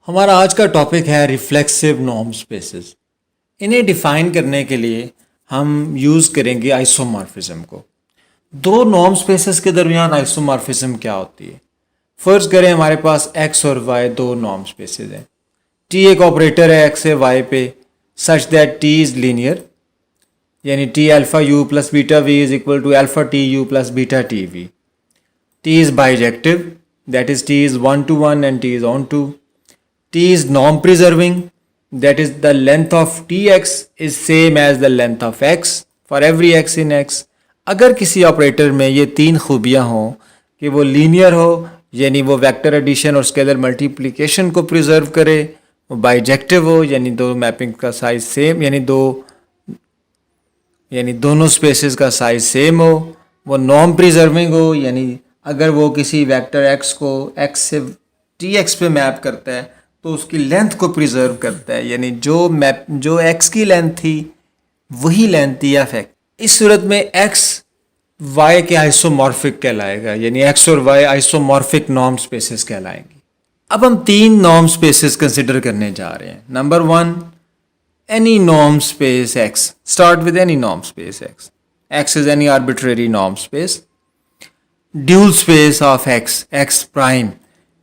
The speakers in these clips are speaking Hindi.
हमारा आज का टॉपिक है रिफ्लेक्सिव नॉर्म स्पेसेस। इन्हें डिफाइन करने के लिए हम यूज़ करेंगे आइसोमॉर्फिज्म को। दो नॉर्म स्पेसेस के दरमियान आइसोमॉर्फिज्म क्या होती है? फर्ज करें हमारे पास x और y दो नॉर्म स्पेसेस हैं। t एक ऑपरेटर है x से y पे such that t is linear, यानी t alpha u plus beta v is equal to alpha t u plus beta t v। t is bijective, that is t is 1 to 1 and t is on to. t is norm preserving, that is the length of tx is same as the length of x for every x in x. अगर किसी ऑपरेटर में ये तीन खूबियाँ हों कि वो लीनियर हो, यानी वो वेक्टर एडिशन और स्केलर मल्टीप्लिकेशन को प्रिजर्व करे, वो बाइजेक्टिव हो यानी दो मैपिंग का साइज सेम यानी दोनों स्पेसेस का साइज सेम हो, वो नॉर्म प्रिजर्विंग हो यानी अगर वो किसी वेक्टर x को x से tx पे मैप करता है तो उसकी लेंथ को प्रिजर्व करता है, यानी जो x की लेंथ थी वही लेंथ थी एफ एक्स। इस सूरत में x y के आइसोमॉर्फिक कहलाएगा, यानी x और y आइसोमॉर्फिक नॉर्म स्पेसेस कहलाएंगे। अब हम तीन नॉर्म स्पेसेस कंसिडर करने जा रहे हैं। Number 1, any norm space x। Start with any norm space x। x is any arbitrary norm space. Dual space of x prime.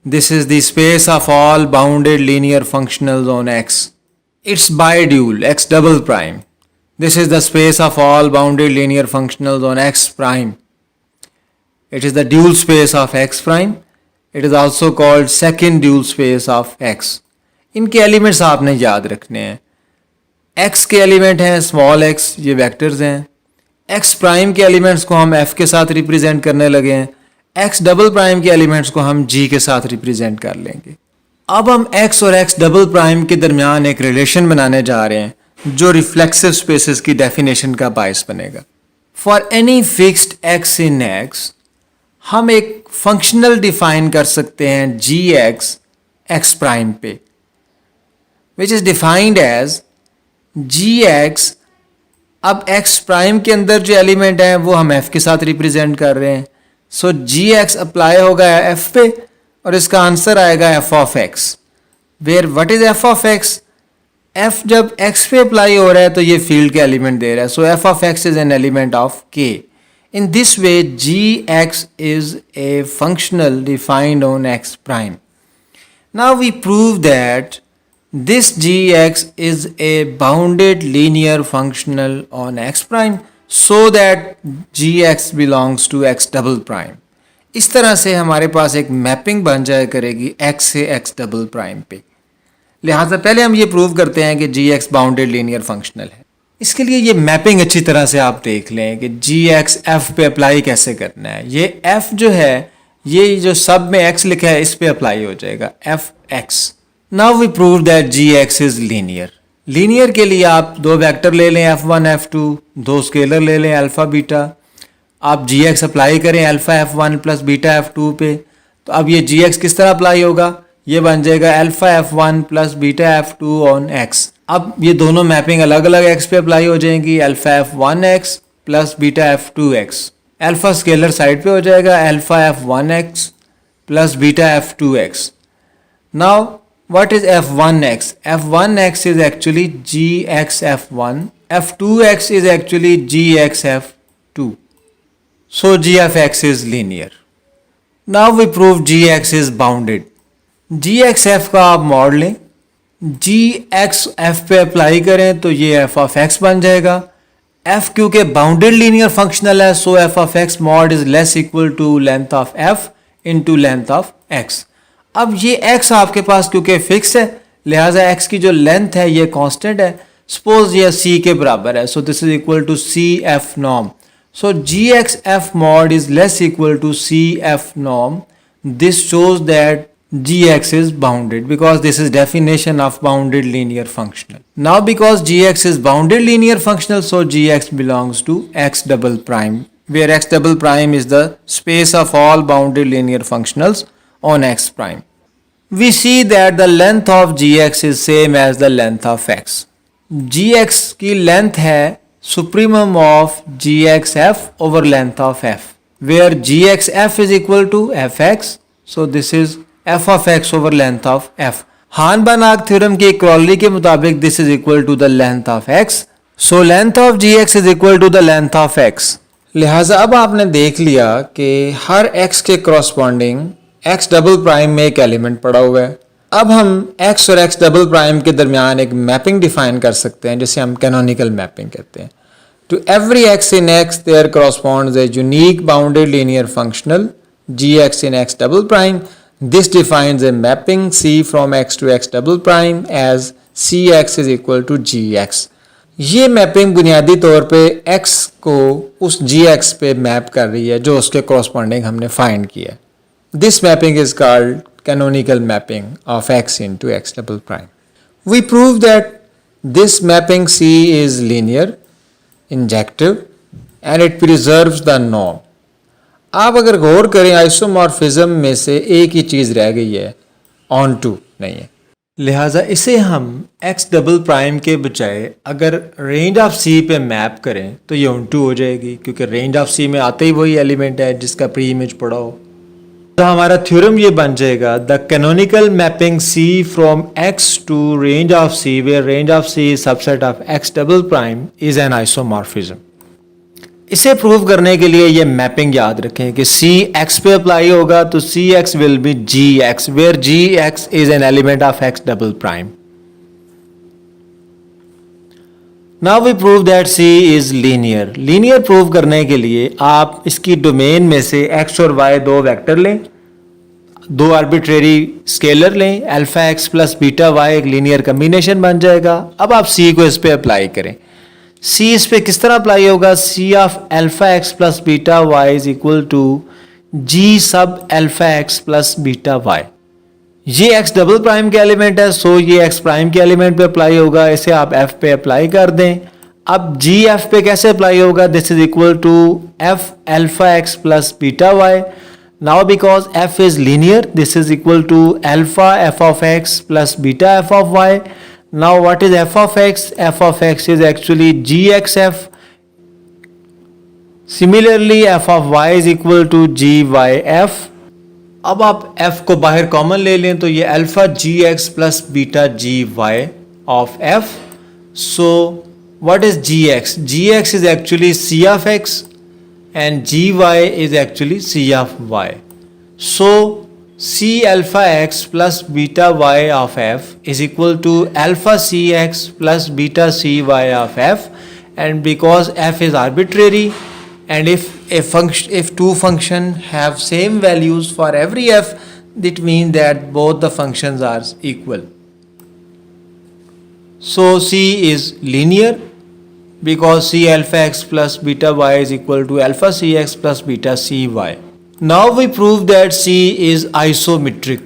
This is the space of all bounded linear functionals on x. It's bidual, x double prime. This is the space of all bounded linear functionals on x prime. It is the dual space of x prime. It is also called second dual space of x. इनके एलिमेंट्स आपने याद रखने हैं। x के एलिमेंट हैं स्मॉल x, ये वेक्टर्स हैं। x प्राइम के एलिमेंट्स को हम f के साथ रिप्रेजेंट करने लगे हैं। x डबल प्राइम के एलिमेंट्स को हम g के साथ रिप्रेजेंट कर लेंगे। अब हम x और x डबल प्राइम के दरमियान एक रिलेशन बनाने जा रहे हैं जो रिफ्लेक्सिव स्पेसेस की डेफिनेशन का बायस बनेगा। For any fixed x in x हम एक फंक्शनल डिफाइन कर सकते हैं gx x प्राइम पे, which is defined as gx। अब x प्राइम के अंदर जो एलिमेंट है वो हम f के साथ रिप्रेजेंट कर रहे हैं, सो gx अप्लाई होगा f पे और इसका आंसर आएगा f of x, where what is f of x? f जब x पे अप्लाई हो रहा है तो ये फील्ड के एलिमेंट दे रहा है, so f of x is an element of k। In this way gx is a functional defined on x prime. Now we prove that this gx is a bounded linear functional on x prime so that gx belongs to x double prime। इस तरह से हमारे पास एक मैपिंग बन जाए करेगी x से x डबल प्राइम पे। लिहाजा पहले हम ये प्रूव करते हैं कि gx बाउंडेड लीनियर फंक्शनल है। इसके लिए ये मैपिंग अच्छी तरह से आप देख लें कि gx f पे अप्लाई कैसे करना है। ये f जो है, ये जो सब में x लिखा है इस पे अप्लाई हो जाएगा fx। Now we prove that gx is linear। Linear के लिए आप दो वेक्टर ले लें f1 f2, दो स्केलर ले लें अल्फ़ा बीटा। आप gx अप्लाई करें alpha f1 plus beta f2 पे, तो अब ये gx किस तरह अप्लाई होगा? ये बन जाएगा alpha f1 plus beta f2 on x। अब ये दोनों मैपिंग अलग अलग x पे अप्लाई हो जाएंगी, alpha f1x plus beta f2x। Alpha scalar side पे हो जाएगा alpha f1x plus beta f2x। Now what is f1x? f1x is actually gx f1, f2x is actually gx f2, so g of x is linear। now we prove gx is bounded। gx f का आप मॉड लें, gx f पे अप्लाई करें तो ये f of x बन जाएगा। f क्योंकि बाउंडेड लीनियर फंक्शनल है, so f of x mod is less equal to length of f into length of x। अब ये x आपके पास क्योंकि फिक्स है, लिहाजा x की जो लेंथ है ये कांस्टेंट है। सपोज ये c के बराबर है, so this is equal to c f norm. So gx f mod is less equal to c f norm. This shows that gx is bounded because this is definition of bounded linear functional। now because gx is bounded linear functional, so gx belongs to x double prime, where x double prime is the space of all bounded linear functionals on x prime। we see that the length of gx is same as the length of x। gx की लेंथ है supremum of gx f over length of f, where gx f is equal to fx, so this is f of x over length of f। Hahn Banach theorem के क्रोलरी के मुताबिक this is equal to the length of X, so length of G X is equal to the length of X. लिहाजा अब आपने देख लिया कि हर x के करस्पॉन्डिंग x डबल प्राइम में एक एलिमेंट पड़ा हुआ है। अब हम x और x डबल प्राइम के दरमियान एक मैपिंग डिफाइन कर सकते हैं जिसे हम कैनोनिकल मैपिंग कहते हैं। To every x in x there corresponds a unique bounded linear functional gx in x double prime. This defines a mapping C from x to x double prime as Cx is equal to Gx. ये मैपिंग बुनियादी तौर पे x को उस Gx पे मैप कर रही है जो उसके corresponding हमने फाइंड किया है। This mapping is called canonical mapping of x into x double prime. We prove that this mapping C is linear, injective and it preserves the norm. आप अगर गौर करें आइसोमॉर्फिज्म में से एक ही चीज़ रह गई है, ऑन टू नहीं है। लिहाजा इसे हम x डबल प्राइम के बजाय अगर रेंज ऑफ c पे मैप करें तो ये ऑन टू हो जाएगी, क्योंकि रेंज ऑफ c में आते ही वही एलिमेंट है जिसका प्री इमेज पड़ा हो। तो हमारा थ्योरम ये बन जाएगा, the canonical mapping c from x to range of c where range of c is subset of x double prime is an isomorphism. इसे प्रूव करने के लिए ये मैपिंग याद रखें कि C x पे अप्लाई होगा तो Cx will be Gx where Gx is an element of x double prime. Now we prove that C is linear. Linear prove करने के लिए आप इसकी डोमेन में से x और y दो वेक्टर लें, दो आर्बिट्रेरी स्केलर लें, alpha x plus beta y एक लीनियर कम्बिनेशन बन जाएगा। अब आप C को इस पे अप्लाई करें। C इस पे किस तरह अप्लाई होगा, C of alpha x plus beta y is equal to G sub alpha x plus beta y। ये x डबल प्राइम के एलिमेंट है, सो ये x प्राइम के एलिमेंट पे अप्लाई होगा। इसे आप f पे अप्लाई कर दें। अब G f पे कैसे अप्लाई होगा, this is equal to f alpha x plus beta y। Now because f is linear, this is equal to alpha f of x plus beta f of y। Now what is f of x? F of x is actually gxf. Similarly f of y is equal to gyf. अब आप f को बाहर कॉमन ले लें तो ये alpha gx plus beta gy of f. So what is gx? Gx is actually c of x and gy is actually c of y. So C alpha x plus beta y of f is equal to alpha cx plus beta cy of f, and because f is arbitrary and if two functions have same values for every f, it means that both the functions are equal. So C is linear because C alpha x plus beta y is equal to alpha cx plus beta cy. Now we prove that C is isometric.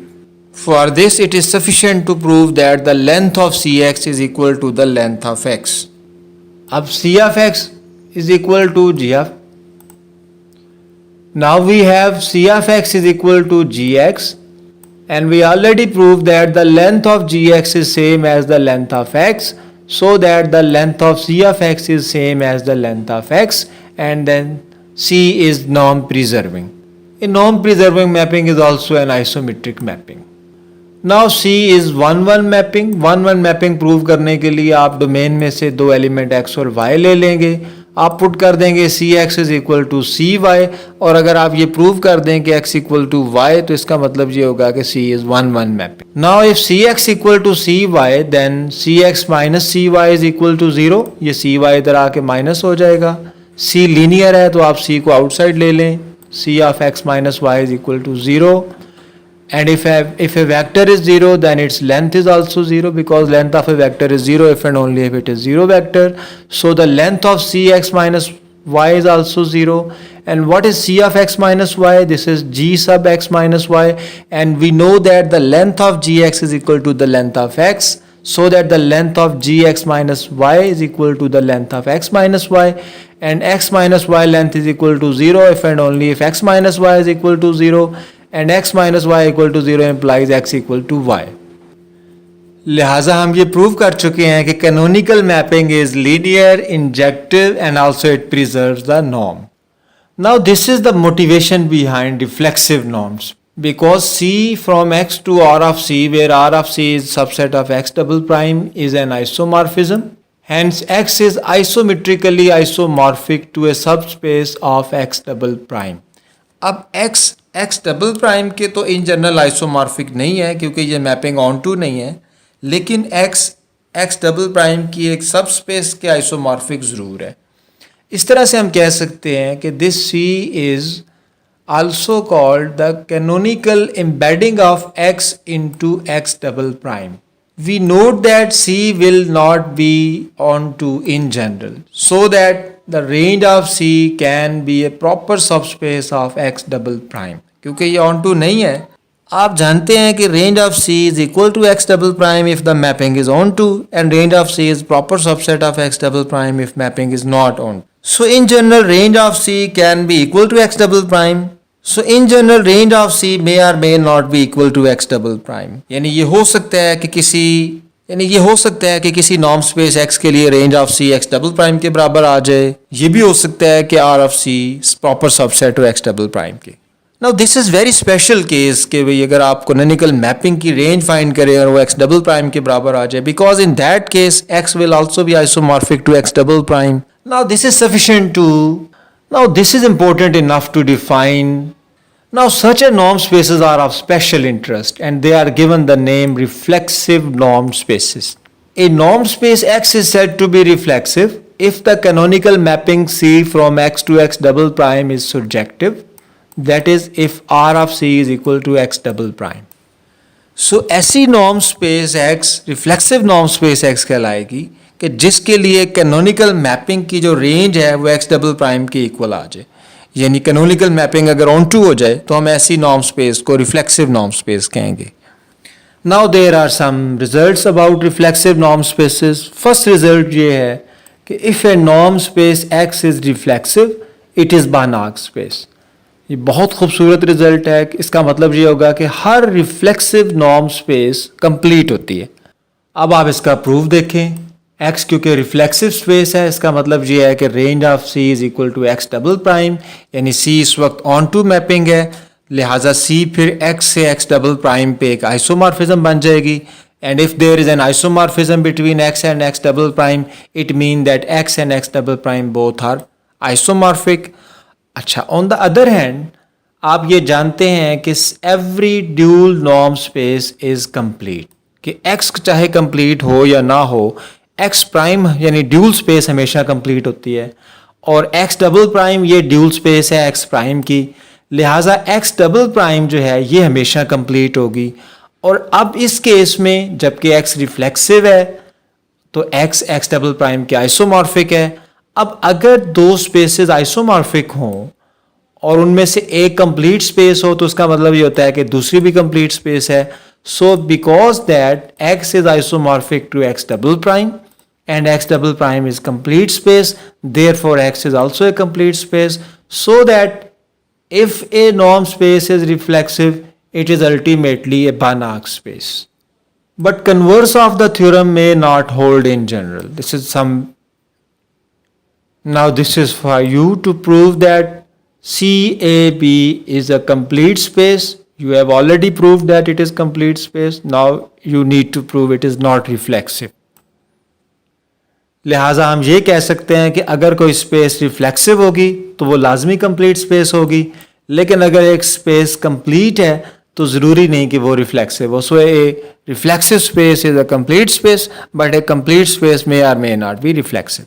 For this it is sufficient to prove that the length of Cx is equal to the length of x. अब C of x is equal to G of. Now we have C of x is equal to Gx, and we already proved that the length of Gx is same as the length of x, so that the length of C of x is same as the length of x, and then C is norm-preserving. A norm-preserving mapping is also an isometric mapping. Now C is 1-1 mapping. 1-1 mapping prove करने के लिए आप डोमेन में से दो एलिमेंट x और y ले लेंगे। आप पुट कर देंगे Cx is equal to Cy, और अगर आप ये प्रूव कर दें कि x equal to y तो इसका मतलब ये होगा कि C is 1-1 mapping. Now if Cx equal to Cy then Cx minus Cy is equal to 0. ये Cy इधर आके माइनस हो जाएगा। C लीनियर है तो आप C को आउटसाइड ले लें। C of x minus y is equal to 0, and if a vector is 0 then its length is also 0, because length of a vector is 0 if and only if it is 0 vector. So the length of Cx minus y is also 0. And what is C of x minus y? This is G sub x minus y, and we know that the length of Gx is equal to the length of x, so that the length of Gx minus y is equal to the length of x minus y, and x minus y length is equal to 0 if and only if x minus y is equal to 0, and x minus y equal to 0 implies x equal to y. लिहाजा हम ये प्रूव कर चुके हैं कि canonical mapping is linear, injective and also it preserves the norm. Now this is the motivation behind reflexive norms. because C from X to R of C, where R of C is subset of X double prime, is an isomorphism. Hence, X is isometrically isomorphic to a subspace of X double prime. अब X डबल प्राइम के तो इन जनरल आइसोमॉर्फिक नहीं है क्योंकि ये मैपिंग ऑन टू नहीं है, लेकिन X डबल प्राइम की एक सबस्पेस के आइसोमॉर्फिक ज़रूर है. इस तरह से हम कह सकते हैं कि this C is also called the canonical embedding of X into X double prime. We note that C will not be onto in general, so that the range of C can be a proper subspace of X double prime. क्योंकि ये onto नहीं है, आप जानते हैं कि range of C is equal to X double prime if the mapping is onto, and range of C is proper subset of X double prime if mapping is not on. So in general, range of C can be equal to X double prime. So in general, range of C may or may not be equal to X double prime. यानी ये हो सकता है कि किसी नॉर्म स्पेस X के लिए range of C X double prime के बराबर आ जाए. ये भी हो सकता है कि R of C proper subset हो X डबल प्राइम के. Now this is very special case कि भाई अगर आप कैनोनिकल मैपिंग की रेंज फाइंड करें और वो X डबल प्राइम के बराबर आ जाए, because in that case X will also be isomorphic to X double prime. Now this is sufficient to Now this is important enough to define. Now such a norm spaces are of special interest and they are given the name reflexive norm spaces. A norm space X is said to be reflexive if the canonical mapping C from X to X double prime is surjective, that is if R of C is equal to X double prime. So ऐसी norm space X reflexive norm space X कहलाएगी कि जिसके लिए कैनोनिकल मैपिंग की जो रेंज है वो X डबल प्राइम के इक्वल आ जाए. यानी कैनोनिकल मैपिंग अगर ऑन टू हो जाए तो हम ऐसी नॉर्म स्पेस को रिफ्लेक्सिव नॉर्म स्पेस कहेंगे. Now there are some results about reflexive norm spaces. First result ये है कि if a norm space X is reflexive it is Banach space. ये बहुत खूबसूरत रिजल्ट है. इसका मतलब ये होगा कि हर रिफ्लेक्सिव नॉर्म स्पेस कंप्लीट होती है. अब आप इसका प्रूफ देखें. X क्योंकि रिफ्लेक्सिव स्पेस है, इसका मतलब ये है कि range of C is equal to X double prime, यानी C इस वक्त ऑन टू मैपिंग है, लिहाजा C फिर X से X डबल प्राइम पे एक आइसोमॉर्फिज्म बन जाएगी. And if there is an isomorphism between X and X double prime it mean that X and X double prime both are isomorphic. अच्छा, ऑन द अदर हैंड आप ये जानते हैं कि every dual norm space is complete, कि X चाहे कंप्लीट हो या ना हो, X प्राइम यानी ड्यूल स्पेस हमेशा कंप्लीट होती है, और X डबल प्राइम ये ड्यूल स्पेस है X प्राइम की, लिहाजा X डबल प्राइम जो है ये हमेशा कंप्लीट होगी. और अब इस केस में जबकि X रिफ्लेक्सिव है तो X डबल प्राइम के आइसोमॉर्फिक है. अब अगर दो स्पेसेस आइसोमॉर्फिक हों और उनमें से एक कंप्लीट स्पेस हो तो उसका मतलब ये होता है कि दूसरी भी कंप्लीट स्पेस है. So because that X is isomorphic to X double prime and X double prime is complete space, therefore X is also a complete space, so that if a norm space is reflexive it is ultimately a Banach space. But converse of the theorem may not hold in general. Now this is for you to prove that CAB is a complete space. You have already proved that it is complete space. Now you need to prove it is not reflexive. लिहाजा हम ये कह सकते हैं कि अगर कोई स्पेस रिफ्लेक्सिव होगी तो वो लाजमी कंप्लीट स्पेस होगी, लेकिन अगर एक स्पेस कंप्लीट है तो ज़रूरी नहीं कि वो रिफ्लेक्सिव हो. So a reflexive space is a complete space but a complete space may और मे नॉट बी रिफ्लेक्सिव.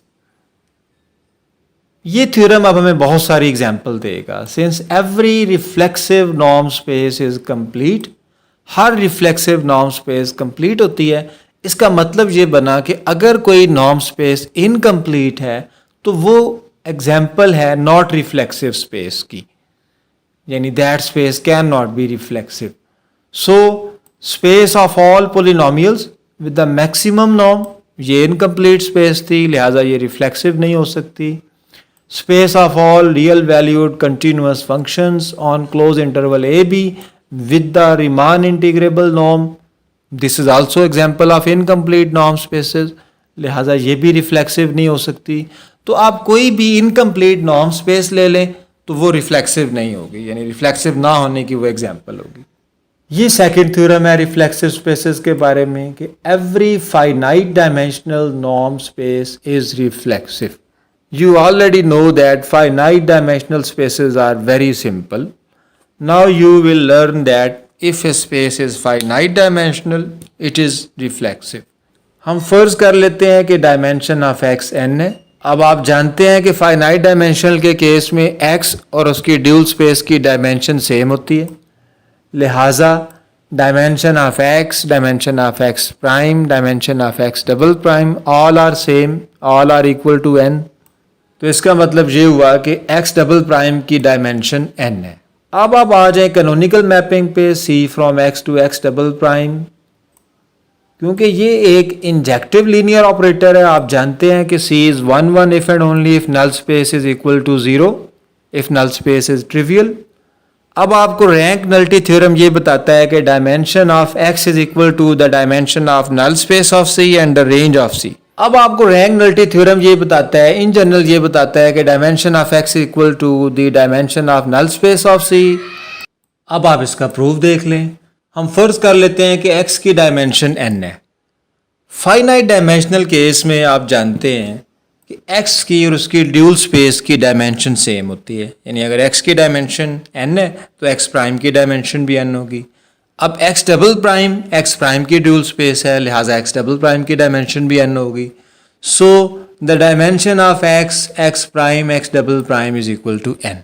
ये थ्योरम अब हमें बहुत सारी एग्जाम्पल देगा. Since every reflexive norm space is complete, हर रिफ्लेक्सिव नॉर्म स्पेस कंप्लीट होती है, इसका मतलब ये बना कि अगर कोई नॉर्म स्पेस इनकम्प्लीट है तो वो एग्जाम्पल है नॉट रिफ्लेक्सिव स्पेस की, यानी that space can not be reflexive. So space of all polynomials with the maximum norm ये इनकम्प्लीट स्पेस थी, लिहाजा ये रिफ्लेक्सिव नहीं हो सकती. Space of all real valued continuous functions on close interval AB with the Riemann integrable norm, this is also example of incomplete norm spaces, लिहाजा ये भी रिफ्लेक्सिव नहीं हो सकती. तो आप कोई भी इनकम्प्लीट नॉर्म स्पेस ले लें तो वो रिफ्लेक्सिव नहीं होगी, यानी रिफ्लेक्सिव ना होने की वो एग्जांपल होगी। ये सेकंड थ्योरम है रिफ्लेक्सिव स्पेसेस के बारे में कि every finite dimensional norm space is reflexive. You already know that finite dimensional spaces are very simple. Now you will learn that if a space is finite dimensional, it is reflexive. हम फर्ज कर लेते हैं कि डायमेंशन ऑफ x n है। अब आप जानते हैं कि फाइनाइट डायमेंशनल के केस में x और उसकी ड्यूल स्पेस की डायमेंशन सेम होती है, लिहाजा dimension of x, dimension of x prime, dimension of x double prime all are same, all are equal to n। तो इसका मतलब ये हुआ कि x डबल प्राइम की डायमेंशन n है। अब आप आ जाए कैनोनिकल मैपिंग पे c from x to x double prime. क्योंकि ये एक इंजेक्टिव लीनियर ऑपरेटर है, आप जानते हैं कि c is 1 1 if and only if null space is equal to 0, if null space is trivial. अब आपको रैंक नलिटी थ्योरम ये बताता है कि dimension of x is equal to the dimension of null space of c and the range of c। अब आपको रैंक नलिटी थ्योरम ये बताता है, इन जनरल ये बताता है कि dimension of x equal to the dimension of null space of c। अब आप इसका प्रूफ देख लें। हम फर्ज कर लेते हैं कि x की डायमेंशन n है। फाइनाइट डायमेंशनल केस में आप जानते हैं कि x की और उसकी ड्यूल स्पेस की डायमेंशन सेम होती है, यानी अगर x की डायमेंशन n है तो x प्राइम की डायमेंशन भी n होगी। अब x double prime x prime की ड्यूल स्पेस है, लिहाजा x डबल प्राइम की डायमेंशन भी n होगी। So the dimension of x prime x double prime is equal to n।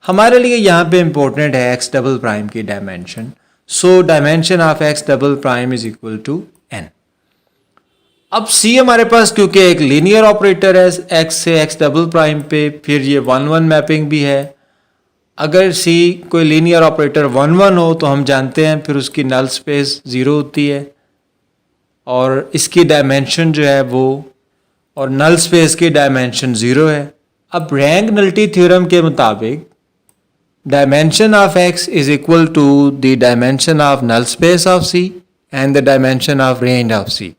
हमारे लिए यहाँ पे इंपॉर्टेंट है x डबल प्राइम की dimension, so dimension of x double prime is equal to n। अब c हमारे पास क्योंकि एक लीनियर ऑपरेटर है x से x डबल प्राइम पे, फिर ये 1 1 मैपिंग भी है। अगर c कोई लीनियर ऑपरेटर 1 1 हो तो हम जानते हैं फिर उसकी नल स्पेस 0 होती है और इसकी डायमेंशन जो है वो, और नल स्पेस की डायमेंशन 0 है। अब रैंक नलिटी थ्योरम के मुताबिक dimension of x is equal to the dimension of null space of c and the dimension of range of c।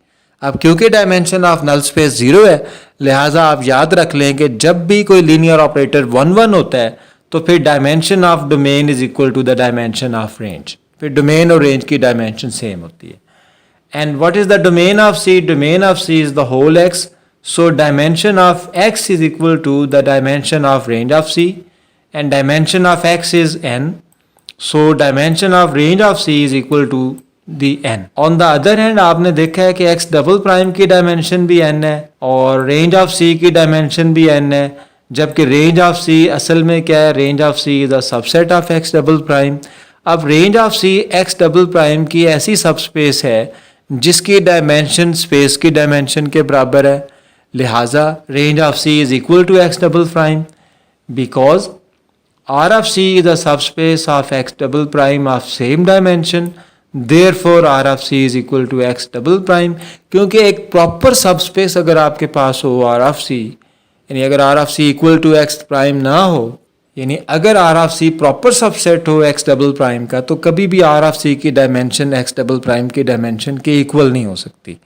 अब क्योंकि डायमेंशन ऑफ नल स्पेस 0 है, लिहाजा आप याद रख लें कि जब भी कोई लीनियर ऑपरेटर 1 1 होता है तो फिर dimension of domain is equal to the dimension of range, फिर डोमेन और रेंज की डायमेंशन सेम होती है। And what is the domain of c? Domain of c is the whole x, so dimension of x is equal to the dimension of range of c and dimension of x is n, so dimension of range of c is equal to the n। On the other hand आपने देखा है कि x डबल प्राइम की डायमेंशन भी n है और रेंज ऑफ c की डायमेंशन भी n है, जबकि रेंज ऑफ c असल में क्या है? Range of c is a subset of x double prime. अब range of c x double prime की ऐसी सबस्पेस है जिसकी डायमेंशन स्पेस की डायमेंशन के बराबर है, लिहाजा range of c is equal to x double prime because R of c is a subspace of x double prime of same dimension, therefore R of c is equal to x double prime। क्योंकि एक प्रॉपर सबस्पेस अगर आपके पास हो R of c, यानी अगर R of c equal to x prime ना हो, यानी अगर R of c proper subset हो x डबल प्राइम का, तो कभी भी R of c की डायमेंशन x डबल प्राइम की डायमेंशन के इक्वल नहीं हो सकती।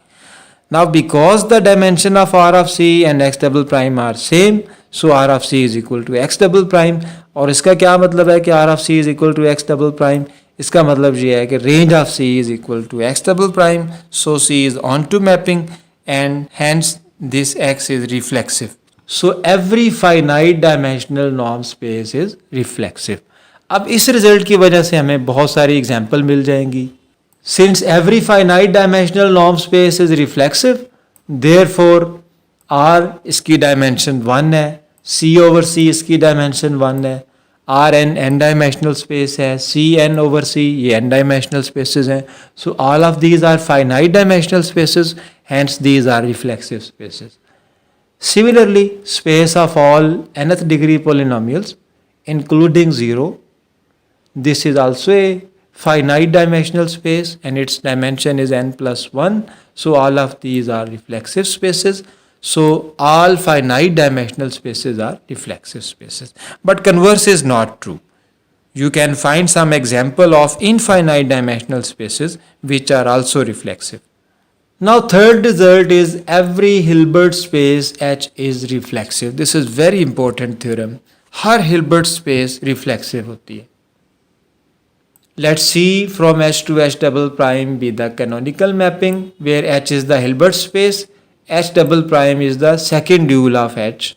Now because the dimension of R of c and x double prime are same, so R of c is equal to x double prime। और इसका क्या मतलब है कि R of c is equal to x double prime? इसका मतलब ये है कि range of c is equal to x double prime, so c is onto mapping and hence this x is reflexive। So every finite dimensional norm space is reflexive। अब इस रिजल्ट की वजह से हमें बहुत सारी एग्जाम्पल मिल जाएंगी। Since every finite dimensional norm space is reflexive, therefore R इसकी डायमेंशन 1 है, C over C इसकी डायमेंशन 1 है, R n डायमेंशनल स्पेस है, C n over C ये n डायमेंशनल स्पेसेस हैं। So all of these are finite dimensional spaces, hence these are reflexive spaces। Similarly, space of all nth degree polynomials including 0, this is also a finite dimensional space and its dimension is n plus 1, so all of these are reflexive spaces। So all finite dimensional spaces are reflexive spaces, but converse is not true। You can find some example of infinite dimensional spaces which are also reflexive। Now third result is every Hilbert space H is reflexive। This is very important theorem। Her Hilbert space reflexive होती है। Let's see from H to H double prime be the canonical mapping where H is the Hilbert space, H double prime is the second dual of H.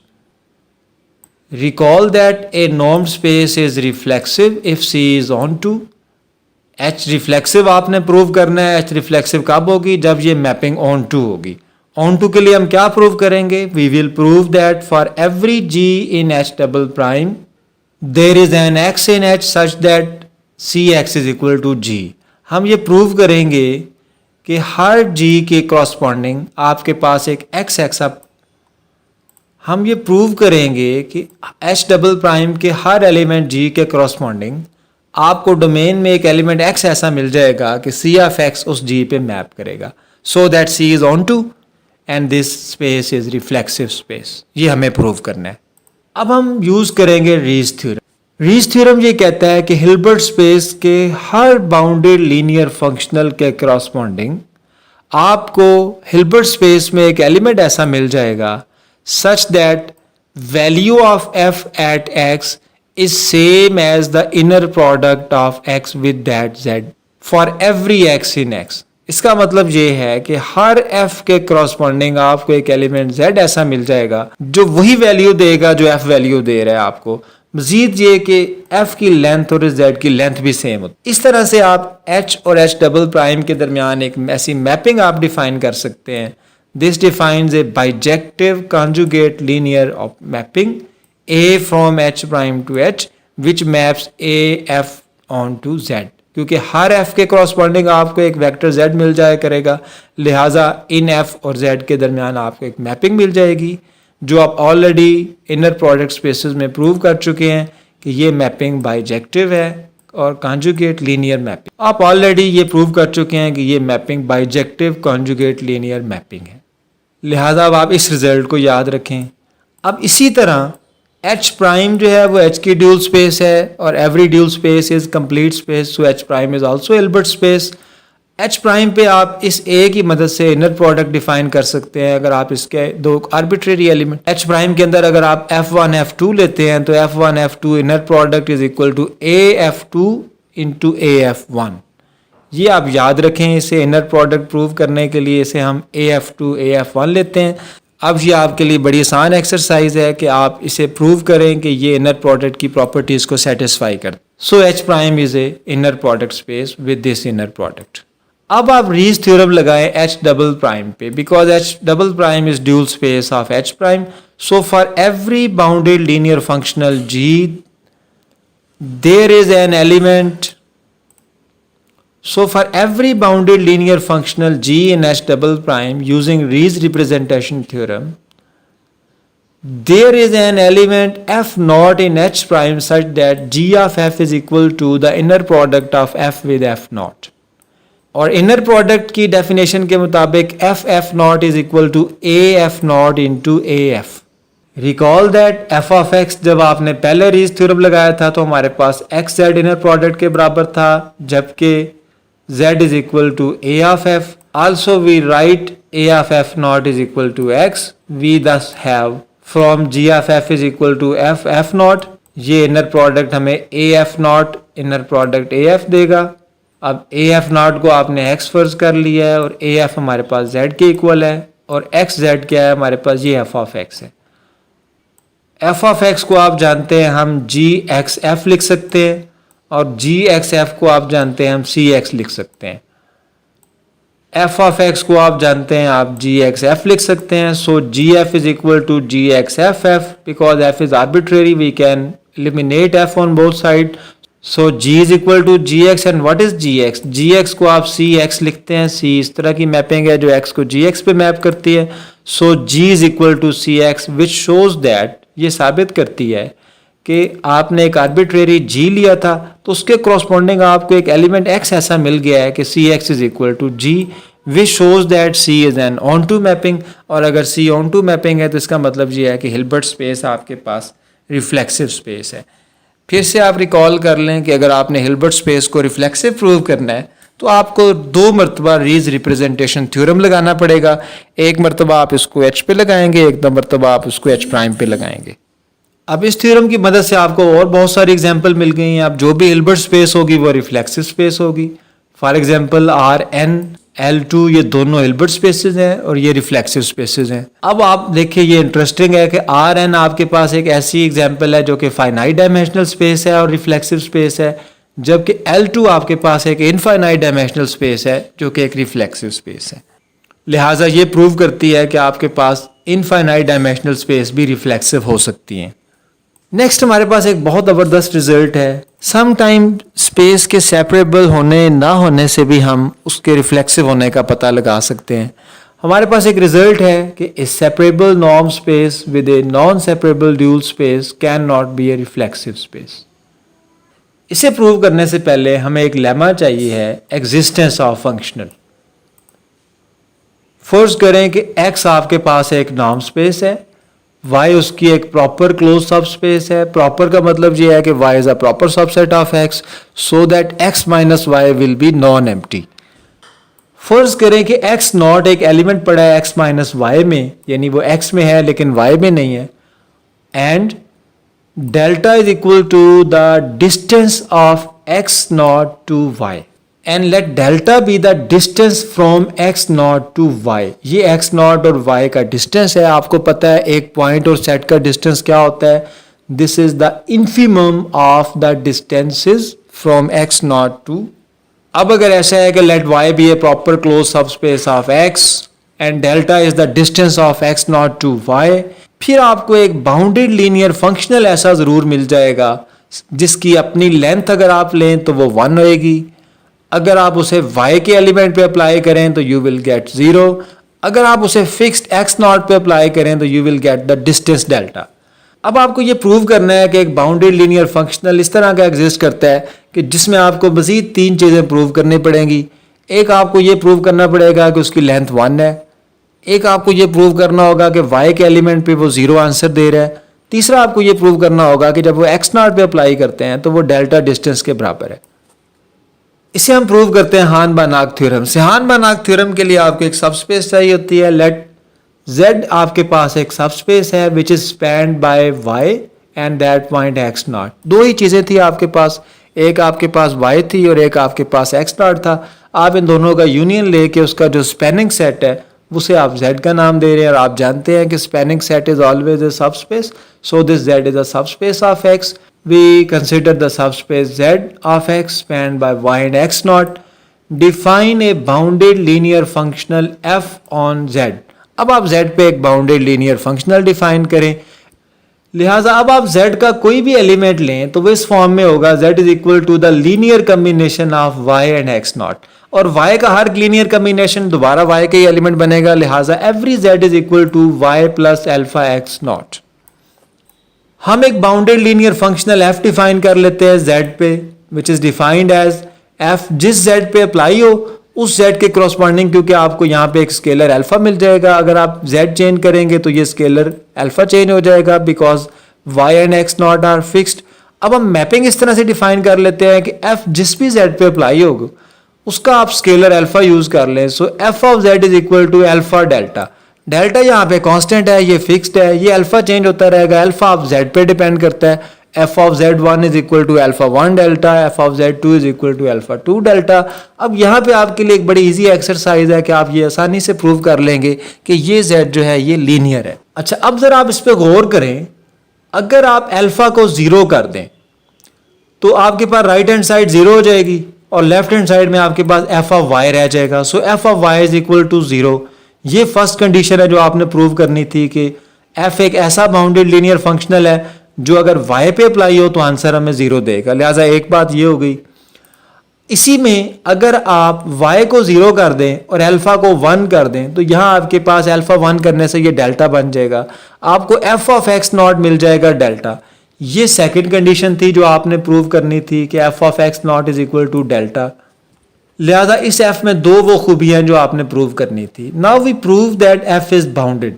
Recall that a normed space is reflexive if C is onto. H reflexive आपने प्रूव करना है। H reflexive कब होगी? जब ये मैपिंग onto होगी। onto के लिए हम क्या प्रूव करेंगे? We will prove that for every G in H double prime there is an X in H such that Cx is equal to G. हम ये प्रूव करेंगे कि हर G के कॉरस्पॉन्डिंग आपके पास एक X एक्स अब हम ये प्रूव करेंगे कि H डबल प्राइम के हर एलिमेंट G के कॉरस्पॉन्डिंग आपको डोमेन में एक एलिमेंट X ऐसा मिल जाएगा कि C ऑफ X उस G पे मैप करेगा, so that C is onto and this space is reflexive space. ये हमें प्रूव करना है। अब हम यूज़ करेंगे रीज थ्योरम। रीज थ्योरम ये कहता है कि हिल्बर्ट स्पेस के हर बाउंडेड लीनियर फंक्शनल के करस्पॉन्डिंग आपको हिल्बर्ट स्पेस में एक एलिमेंट ऐसा मिल जाएगा such that value of f at x is same as the inner product of x with that z for every x in x। इसका मतलब ये है कि हर f के करस्पॉन्डिंग आपको एक एलिमेंट z ऐसा मिल जाएगा जो वही वैल्यू देगा जो f वैल्यू दे रहा है आपको। मजीद ये कि f की लेंथ और z की लेंथ भी सेम होती। इस तरह से आप h और h डबल प्राइम के दरमियान एक ऐसी मैपिंग आप डिफाइन कर सकते हैं। This defines a bijective conjugate linear of mapping a from h prime to h which maps a f onto z, क्योंकि हर f के कॉरस्पॉन्डिंग आपको एक वेक्टर z मिल जाया करेगा, लिहाजा इन f और z के दरमियान आपको एक मैपिंग मिल जाएगी जो आप ऑलरेडी इनर प्रोडक्ट स्पेसेस में प्रूव कर चुके हैं कि ये मैपिंग बाइजेक्टिव है और कॉन्जुगेट लीनियर मैपिंग। आप ऑलरेडी ये प्रूव कर चुके हैं कि ये mapping bijective conjugate linear mapping है, लिहाजा अब आप इस रिजल्ट को याद रखें। अब इसी तरह H प्राइम जो है वो H की ड्यूल स्पेस है और every dual space is complete space, so H prime is also Hilbert space. H prime पे आप इस A की मदद से इनर प्रोडक्ट डिफाइन कर सकते हैं। अगर आप इसके दो आर्बिट्रेरी एलिमेंट H प्राइम के अंदर अगर आप F1 F2 लेते हैं तो F1 F2 inner product is equal to AF2 into AF1। ये आप याद रखें, इसे इनर प्रोडक्ट प्रूव करने के लिए इसे हम AF2 AF1 लेते हैं। अब ये आपके लिए बड़ी आसान एक्सरसाइज है कि आप इसे प्रूव करें कि ये इनर प्रोडक्ट की प्रॉपर्टीज को सेटिस्फाई कर। So H prime is a inner product space with this inner product. अब आप रीज थ्योरम लगाएं H डबल प्राइम पे, because H double prime is dual space of H prime, so for every bounded linear functional G there is an element, so for every bounded linear functional G in H double prime using Rees representation theorem there is an element F naught in H prime such that G of F is equal to the inner product of F with F naught। और इनर प्रोडक्ट की डेफिनेशन के मुताबिक F naught is equal to A F naught into AF। Recall that F of X जब आपने पहले रीज थ्योरम लगाया था तो हमारे पास XZ इनर प्रोडक्ट के बराबर था, जबकि Z is equal to A of F. Also we write A of F naught is equal to X. We thus have from G of F is equal to F naught. ये इनर प्रोडक्ट हमें A F naught inner product A F देगा। अब A F naught को आपने X फर्ज कर लिया है और A F हमारे पास Z के इक्वल है और X Z क्या है हमारे पास, ये F of X है। F of X को आप जानते हैं हम G X F लिख सकते हैं और G X F को आप जानते हैं हम C X लिख सकते हैं। F of X को आप जानते हैं आप G X F लिख सकते हैं। सो G F is equal to G X F F because F is arbitrary, we can eliminate F on both sides. So G is equal to G X and what is G X? G X को आप C X लिखते हैं। C इस तरह की मैपिंग है जो X को G X पे मैप करती है। So G is equal to C X which shows that, ये साबित करती है कि आपने एक आर्बिट्रेरी G लिया था तो उसके कॉरस्पॉन्डिंग आपको एक एलिमेंट X ऐसा मिल गया है कि C X is equal to G which shows that C is an onto mapping. और अगर C onto मैपिंग है तो इसका मतलब ये है कि हिल्बर्ट स्पेस आपके पास रिफ्लेक्सिव स्पेस है। फिर से आप रिकॉल कर लें कि अगर आपने हिल्बर्ट स्पेस को रिफ्लेक्सिव प्रूव करना है तो आपको 2 मरतबा रीज रिप्रेजेंटेशन थ्योरम लगाना पड़ेगा। एक मरतबा आप इसको H पे लगाएंगे, एक मरतबा आप उसको H प्राइम पे लगाएंगे। अब इस थ्योरम की मदद से आपको और बहुत सारी एग्जांपल मिल गई हैं। अब जो भी हिल्बर्ट स्पेस होगी वो रिफ्लेक्सिव स्पेस होगी। फॉर एग्जांपल Rn L2 ये दोनों हिल्बर्ट स्पेसेस हैं और ये रिफ्लेक्सिव स्पेसेस हैं। अब आप देखिए ये इंटरेस्टिंग है कि Rn आपके पास एक ऐसी एग्जांपल है जो कि फाइनाइट डायमेंशनल स्पेस है और रिफ्लेक्सिव स्पेस है, जबकि L2 आपके पास एक इनफाइनाइट डायमेंशनल स्पेस है जो कि एक रिफ्लेक्सिव स्पेस है। लिहाजा ये प्रूव करती है कि आपके पास इनफाइनाइट डायमेंशनल स्पेस भी रिफ्लेक्सिव हो सकती हैं। नेक्स्ट हमारे पास एक बहुत ज़बरदस्त रिजल्ट है। सम टाइम स्पेस के सेपरेबल होने ना होने से भी हम उसके रिफ्लेक्सिव होने का पता लगा सकते हैं। हमारे पास एक रिजल्ट है कि a separable norm space with a non separable dual space can not be a reflexive space. इसे प्रूव करने से पहले हमें एक लेमा चाहिए है, एग्जिस्टेंस ऑफ फंक्शनल। फर्ज करें कि x आपके पास एक नॉर्म स्पेस है, y उसकी एक प्रॉपर क्लोज सब स्पेस है। प्रॉपर का मतलब ये है कि y is a proper subset of x so that x minus y will be non empty. फर्ज करें कि x नॉट एक एलिमेंट पड़ा है x माइनस वाई में, यानी वो x में है लेकिन y में नहीं है, and delta is equal to the distance of x naught to y and let delta be the distance from x naught to y। ये x नॉट और y का डिस्टेंस है। आपको पता है एक पॉइंट और सेट का डिस्टेंस क्या होता है, this is the infimum of the distances from x naught to. अब अगर ऐसा है कि let y be a proper close subspace of x and delta is the distance of x naught to y, फिर आपको एक बाउंडेड लीनियर फंक्शनल ऐसा जरूर मिल जाएगा जिसकी अपनी लेंथ अगर आप लें तो वो 1 होएगी। अगर आप उसे y के एलिमेंट पे अप्लाई करें तो यू विल गेट 0। अगर आप उसे फिक्स्ड x नॉट पे अप्लाई करें तो you will get the distance delta. अब आपको ये प्रूव करना है कि एक बाउंडेड लीनियर फंक्शनल इस तरह का एग्जिस्ट करता है कि जिसमें आपको मजीद 3 चीज़ें प्रूव करनी पड़ेंगी। एक आपको ये प्रूव करना पड़ेगा कि उसकी लेंथ 1 है। एक आपको ये प्रूव करना होगा कि y के एलिमेंट पे वो 0 आंसर दे रहा है। तीसरा आपको ये प्रूव करना होगा कि जब वो x नॉट पे अप्लाई करते हैं तो वो डेल्टा डिस्टेंस के बराबर है। इसे हम प्रूव करते हैं हान-बानाक थ्योरम से। हान-बानाक थ्योरम के लिए आपको एक सबस्पेस चाहिए होती है। लेट Z आपके पास एक सबस्पेस है which is spanned by y and that point x naught. 2 ही चीजें थी आपके पास, एक आपके पास y थी और एक आपके पास x नॉट था। आप इन दोनों का यूनियन लेके उसका जो स्पैनिंग सेट है उसे आप Z का नाम दे रहे हैं और आप जानते हैं कि spanning set is always a subspace, so this Z is a subspace of x। We consider the subspace Z of x spanned by y and x naught. Define a bounded linear functional f on Z. अब आप Z पे एक bounded linear functional define करें। लिहाजा अब आप Z का कोई भी एलिमेंट लें तो वो इस फॉर्म में होगा Z is equal to the linear combination of y and x naught। और y का हर लीनियर कम्बिनेशन दोबारा y का ही एलिमेंट बनेगा। लिहाजा every Z is equal to y plus alpha x naught। हम एक bounded linear functional f define कर लेते हैं z पे, which is defined as f जिस z पे अप्लाई हो उस z के करस्पॉन्डिंग, क्योंकि आपको यहाँ पे एक स्केलर अल्फा मिल जाएगा। अगर आप z चेंज करेंगे तो ये स्केलर अल्फा चेंज हो जाएगा because y and x naught are fixed. अब हम मैपिंग इस तरह से डिफाइन कर लेते हैं कि f जिस भी z पे अप्लाई होगा उसका आप स्केलर अल्फा यूज कर लें। So f of z is equal to alpha delta. Delta यहाँ पे कांस्टेंट है, ये फिक्स्ड है, ये अल्फा चेंज होता रहेगा। अल्फा ऑफ z पे डिपेंड करता है। f of z1 is equal to alpha 1 delta, f of z2 is equal to alpha 2 delta. अब यहाँ पे आपके लिए एक बड़ी इजी एक्सरसाइज है कि आप ये आसानी से प्रूव कर लेंगे कि ये z जो है ये लीनियर है। अच्छा, अब जरा आप इस पे गौर करें, अगर आप अल्फा को 0 कर दें तो आपके पास राइट हैंड साइड 0 हो जाएगी और लेफ्ट हैंड साइड में आपके पास f ऑफ y रह जाएगा। So f of y is equal to 0। ये फर्स्ट कंडीशन है जो आपने प्रूव करनी थी कि f एक ऐसा बाउंडेड लीनियर फंक्शनल है जो अगर y पे अप्लाई हो तो आंसर हमें 0 देगा। लिहाजा एक बात ये हो गई। इसी में अगर आप y को 0 कर दें और अल्फा को 1 कर दें तो यहां आपके पास अल्फा 1 करने से ये डेल्टा बन जाएगा। आपको f ऑफ x नॉट मिल जाएगा डेल्टा। ये सेकंड कंडीशन थी जो आपने प्रूव करनी थी कि f of x not is equal to delta. लिहाजा इस f में 2 वो खूबियां जो आपने प्रूव करनी थी। Now we prove that f is bounded.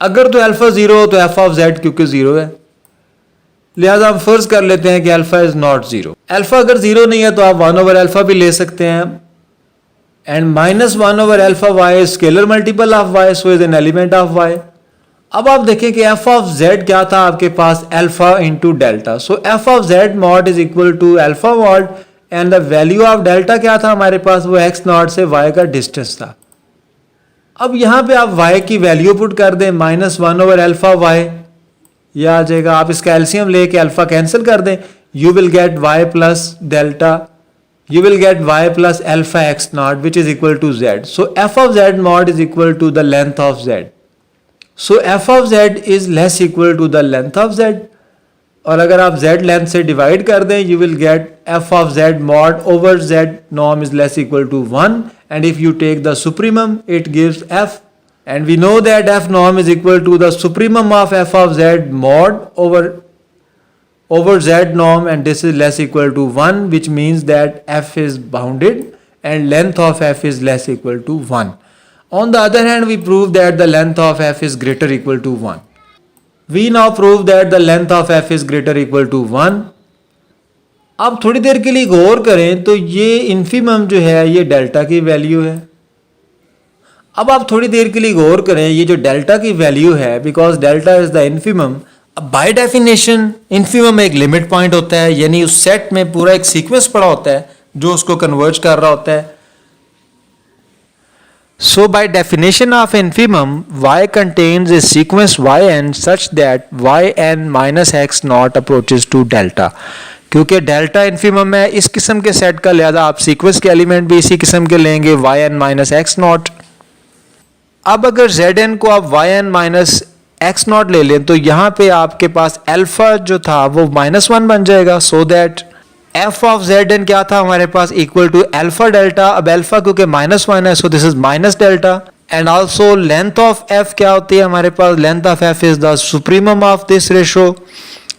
अगर तो अल्फा 0 हो तो f ऑफ z क्योंकि 0 है, लिहाजा हम फर्ज कर लेते हैं कि अल्फा इज नॉट 0। अल्फा अगर 0 नहीं है तो आप 1 ओवर अल्फा भी ले सकते हैं and -1 over alpha y is scalar multiple of y, so is an element of y। अब आप देखें कि एफ ऑफ जेड क्या था आपके पास, alpha into delta. So F of Z mod is equal to alpha mod and the value of delta क्या था हमारे पास, वो एक्स नॉट से वाई का डिस्टेंस था। अब यहां पे आप y की वैल्यू पुट कर दें, -1 ओवर अल्फा वाई, यह आ जाएगा। आप इसका एलसीएम लेके अल्फा कैंसिल कर दें, you will get y plus delta, you will get y plus alpha x naught which is equal to z. So f of z mod is equal to the length of z. So f of z is less equal to the length of z. और अगर आप z लेंथ से डिवाइड कर दें, you will get f of z mod over z norm is less equal to 1, and if you take the supremum it gives f, and we know that f norm is equal to the supremum of f of z mod over z norm, and this is less equal to 1, which means that f is bounded and length of f is less equal to 1. On the other hand, we prove that the length of f is greater equal to 1. We now prove that the length of f is greater equal to 1. अब थोड़ी देर के लिए गौर करें तो ये इन्फिमम जो है ये डेल्टा की वैल्यू है। अब आप थोड़ी देर के लिए गौर करें, ये जो डेल्टा की वैल्यू है, because delta is the infimum. अब बाय डेफिनेशन इन्फिमम एक लिमिट पॉइंट होता है, यानी उस सेट में पूरा एक सीक्वेंस पड़ा होता है जो उसको कन्वर्ज कर रहा होता है। So by definition of infimum y contains a sequence yn such that yn minus x naught approaches to delta। क्योंकि डेल्टा इन्फिमम है इस किस्म के सेट का, लिहाजा आप सीक्वेंस के एलिमेंट भी इसी किस्म के लेंगे, yn minus x naught। अब अगर zn को आप yn minus x नॉट ले लें तो यहाँ पे आपके पास अल्फा जो था वो -1 बन जाएगा, so that f of zn क्या था हमारे पास, इक्वल टू अल्फा डेल्टा। अब अल्फा क्योंकि -1 है, so this is minus delta. And also length of f क्या होती है हमारे पास, length of f is the supremum of this ratio,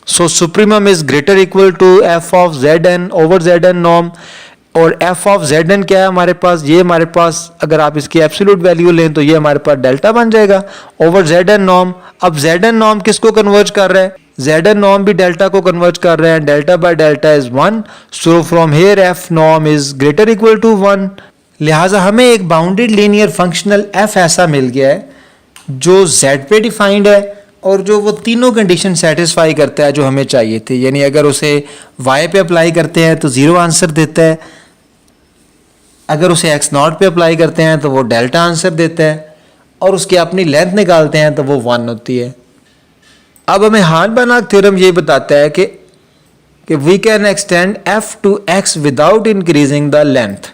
so supremum is greater equal to f of zn over zn norm. और f ऑफ zn क्या है हमारे पास, ये हमारे पास अगर आप इसकी एब्सोल्यूट वैल्यू लें तो ये हमारे पास डेल्टा बन जाएगा ओवर zn नॉर्म। अब zn नॉर्म किसको कन्वर्ज कर रहा है, zn नॉर्म भी डेल्टा को कन्वर्ज कर रहे हैं, delta by delta is 1, so from here f norm is greater equal to 1। लिहाजा हमें एक बाउंडेड लीनियर फंक्शनल f ऐसा मिल गया है जो z पे डिफाइंड है और जो वो तीनों कंडीशन सेटिस्फाई करता है जो हमें चाहिए थे। यानी अगर उसे y पे अप्लाई करते हैं तो 0 आंसर देता है, अगर उसे x नॉट पे अप्लाई करते हैं तो वो डेल्टा आंसर देता है, और उसकी अपनी लेंथ निकालते हैं तो वो 1 होती है। अब हमें हार्ड-बार्नक थ्योरम ये बताता है कि we can extend f to x without increasing the length.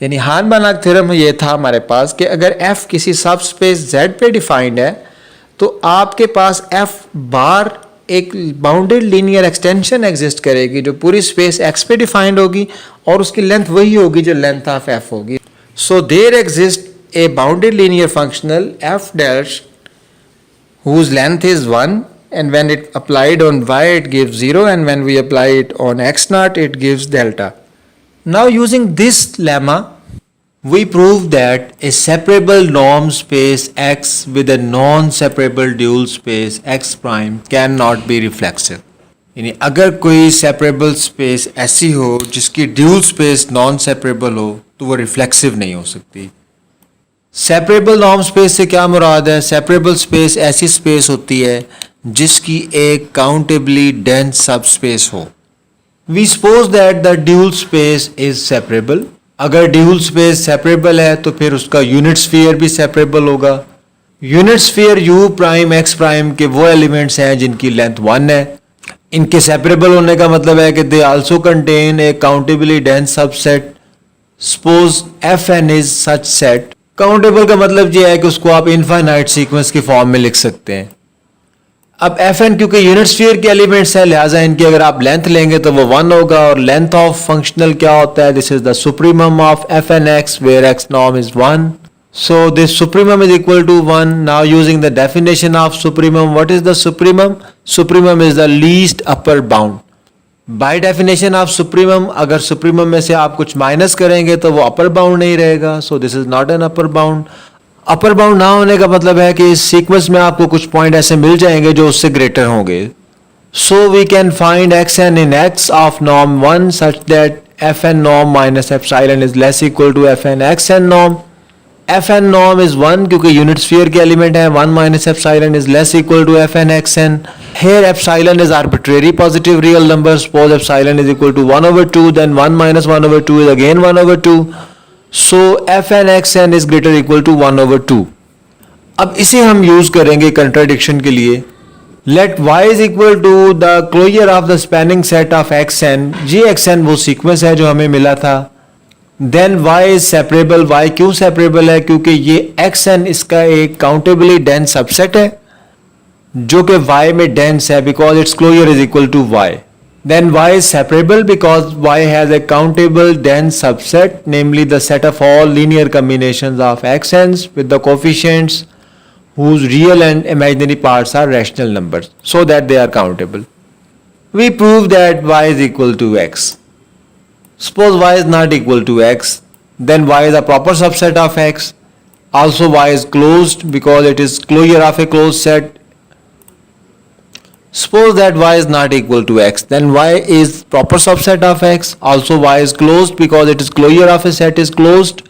यानी हार्ड-बार्नक थ्योरम ये था हमारे पास कि अगर f किसी सब स्पेस z पे डिफाइंड है तो आपके पास f बार एक बाउंडेड लीनियर एक्सटेंशन एग्जिस्ट करेगी जो पूरी स्पेस x पे डिफाइंड होगी और उसकी लेंथ वही होगी जो लेंथ ऑफ f होगी। So there exist a bounded linear functional f dash whose length is 1, and when it applied on y it gives 0, and when we apply it on x naught it gives delta. Now using this lemma we prove that a separable norm space x with a non-separable dual space x prime cannot be reflexive। यानी अगर कोई सेपरेबल स्पेस ऐसी हो जिसकी ड्यूल स्पेस नॉन सेपरेबल हो तो वो रिफ्लेक्सिव नहीं हो सकती। सेपरेबल नॉर्म स्पेस से क्या मुराद है, सेपरेबल स्पेस ऐसी स्पेस होती है जिसकी एक काउंटेबली डेंस सब स्पेस हो। We suppose that the dual space is separable. अगर ड्यूल स्पेस सेपरेबल है तो फिर उसका यूनिट स्फीयर भी सेपरेबल होगा। Unit sphere u prime x prime के वो एलिमेंट्स हैं जिनकी लेंथ 1 है। इनके सेपरेबल होने का मतलब है कि they also contain a countably dense subset. Suppose fn is such set. Countable का मतलब ये है कि उसको आप इनफाइनाइट सीक्वेंस की फॉर्म में लिख सकते हैं। अब fn क्योंकि यूनिट स्फीयर के एलिमेंट्स हैं लिहाजा इनकी अगर आप लेंथ लेंगे तो वो 1 होगा, और लेंथ ऑफ फंक्शनल क्या होता है, this is the supremum of fnx where x norm is 1, so this supremum is equal to 1। Now using the definition of supremum, what is the supremum, supremum is the least upper bound. By definition of supremum अगर सुप्रीमम में से आप कुछ माइनस करेंगे तो वो अपर बाउंड नहीं रहेगा, सो this is not an upper bound. Upper bound ना होने का मतलब है कि इस सीक्वेंस में आपको कुछ पॉइंट ऐसे मिल जाएंगे जो उससे ग्रेटर होंगे। So we can find xn in x of norm 1 such that fn norm minus epsilon is less equal to fn xn norm. F N norm is 1 क्योंकि यूनिट स्फीयर के एलिमेंट है. 1 minus epsilon is less equal to F N X N. Here epsilon is arbitrary positive real number. Suppose epsilon is equal to 1 over 2, then 1 minus 1 over 2 is again 1 over 2. So fn xn is greater or equal to 1 over 2. अब इसे हम यूज करेंगे कंट्राडिक्शन के लिए. Let y is equal to the closure of the spanning set of xn. gxn वो सीक्वेंस है जो हमें मिला था. Then y is separable. y क्यों सेपरेबल है? क्योंकि ये xn इसका एक काउंटेबली डेंस सबसेट है जो कि y में डेंस है because its closure is equal to y. Then y is separable because y has a countable dense subset, namely the set of all linear combinations of xn's with the coefficients whose real and imaginary parts are rational numbers, so that they are countable. We prove that y is equal to x. Suppose y is not equal to x, then y is a proper subset of x. Also y is closed because it is closure of a closed set. Suppose that y is not equal to x, then y is proper subset of x. Also y is closed because it is closure of a set is closed.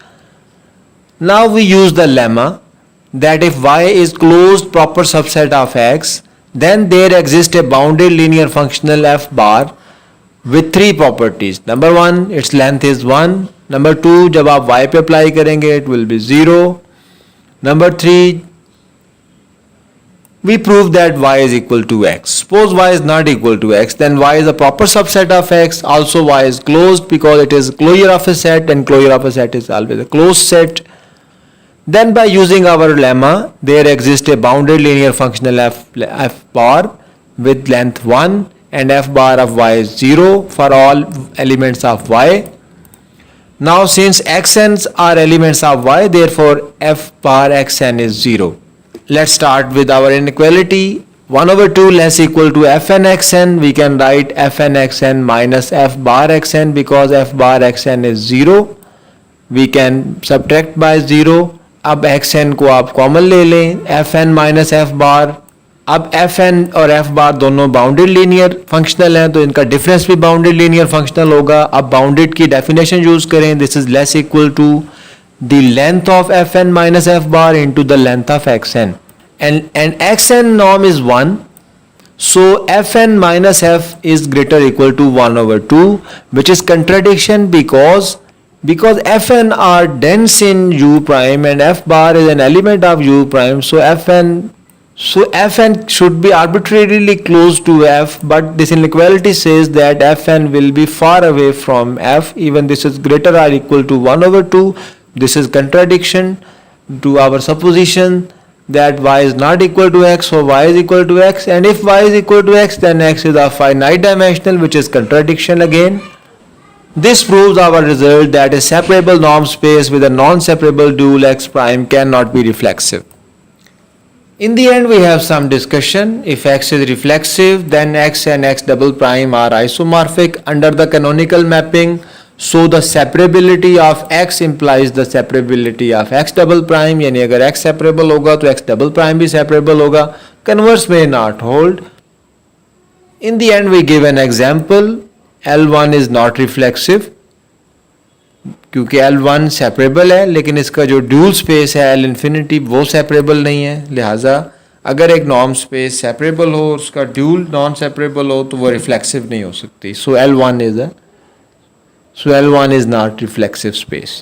Now we use the lemma that if y is closed proper subset of x, then there exists a bounded linear functional f bar with three properties. Number 1, its length is 1. Number 2, जब आप y पे apply करेंगे it will be 0. Number 3, we prove that y is equal to x. Suppose y is not equal to x, then y is a proper subset of x. Also y is closed because it is closure of a set, and closure of a set is always a closed set. Then by using our lemma, there exists a bounded linear functional f bar with length 1 and f bar of y is 0 for all elements of y. Now since xn's are elements of y, therefore f bar xn is 0. Let's start with our inequality. 1 over 2 less equal to fn xn. We can write fn xn minus f bar xn because f bar xn is 0. We can subtract by 0. अब xn को आप कॉमन ले लें. fn minus f bar. अब fn और f bar दोनों बाउंडेड लीनियर फंक्शनल हैं तो इनका डिफरेंस भी बाउंडेड लीनियर फंक्शनल होगा. अब बाउंडेड की डेफिनेशन यूज करें. This is less equal to the length of fn minus f bar into the length of xn, and xn norm is 1, so fn minus f is greater or equal to 1 over 2, which is contradiction because fn are dense in u prime and f bar is an element of u prime, so fn should be arbitrarily close to f, but this inequality says that fn will be far away from f. Even this is greater or equal to 1 over 2. This is contradiction to our supposition that y is not equal to x, so y is equal to x, and if y is equal to x, then x is a finite dimensional, which is contradiction again. This proves our result that a separable norm space with a non-separable dual x prime cannot be reflexive. In the end, we have some discussion. If x is reflexive, then x and x double prime are isomorphic under the canonical mapping. So the separability of x implies the separability of x double prime. यानी अगर x separable होगा तो x double prime भी separable होगा. Converse may not hold. In the end, we give an example. L1 is not reflexive क्योंकि L1 separable है, लेकिन इसका जो ड्यूल स्पेस है L infinity वो separable नहीं है. लिहाजा अगर एक नॉर्म स्पेस सेपरेबल हो और उसका ड्यूल नॉन सेपरेबल हो तो वो रिफ्लेक्सिव नहीं हो सकती. So L1 is not reflexive space.